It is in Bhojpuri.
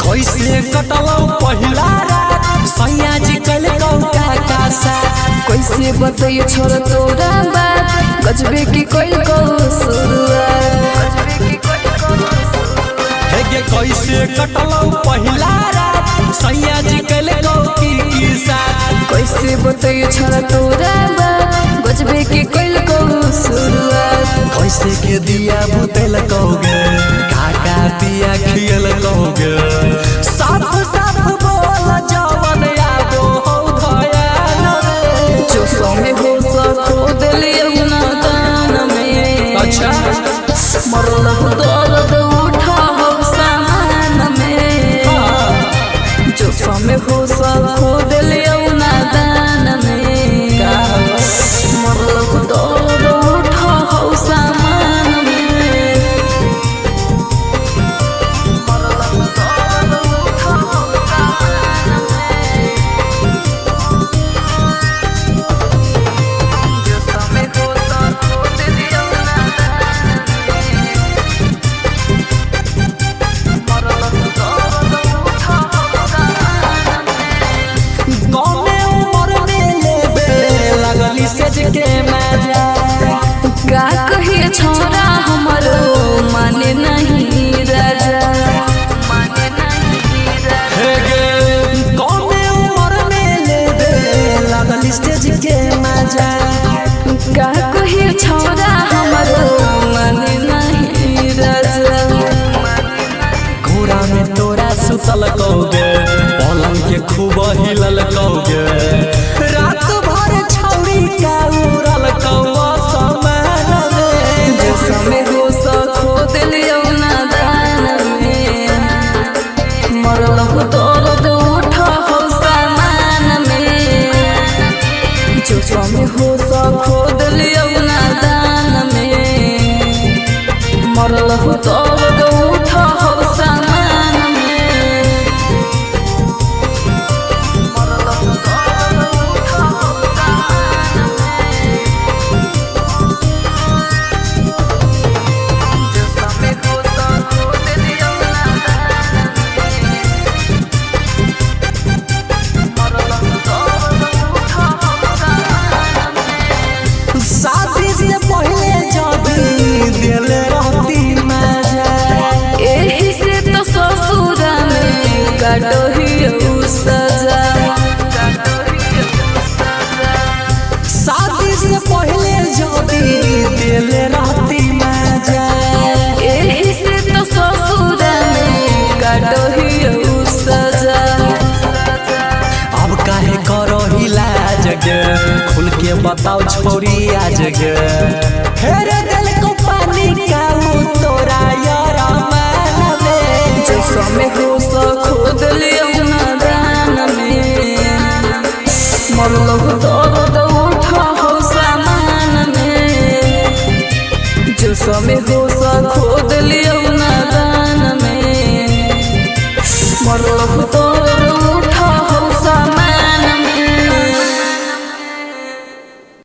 कैसे कटलो पहिला रात सैया जी कल का साथ कैसे बताइए छोरा तोरा बात गजबे की कोई को शुरुआत हे कैसे कटलो पहिला रात सैया जी कल की साथ कैसे बताइए छोरा तोरा बात गजबे की कोई को शुरुआत कैसे के दिया बुतल कहोगे काका पिया खियल कहोगे साफ साफ बोल जवन यादो हो धयान रे जो समय हो सको दिलियो ना दान में अच्छा मरल हो दर्द उठा हो सामान में जो समय हो सको दिलियो ना दान में मरल हो दर्द उठा हो सामान में मरल हो दर्द उठा हो सामान में जो समय हो सको दिलियो ना दान में मरल हो दर्द उठा हो सामान में कौने उम्र में लेबे लगली सज के मजा का कहिए छोरा हमरो माने नहीं राजा माने नहीं राजा हे गे कौने उम्र में लेबे लगली सज के मजा का कहिए छोरा हमरो माने नहीं राजा घोड़ा में तोरा सुतल कहोगे पलंग के खूब हिलल कहोगे रात भर छौरी का उड़ल कौवा समान में जो समय हो सको दिलियो ना दान में मरल हो दर्द उठा हो सामान में जो समय हो सको दिलियो ना दान में मरल हो दर्द उठा हो सामान में मरल हो दर्द उठा हो सामान में जो समय हो सको दिलियो ना दान में मरल हो दर्द उठा हो सामान में शादी से पहले जदी दिल रहती मजा एही से तो ससुर में काटो ही सजा शादी से पहले जदी दिल रहती मजा एही से तो ससुर में काटो ही सजा अब काहे करो इलाज गे खुल के बताओ छोरी आज गे फेर दिल को पानी का तोरा यार मन में जो समय हो सको दिलियो ना दान में मरल हो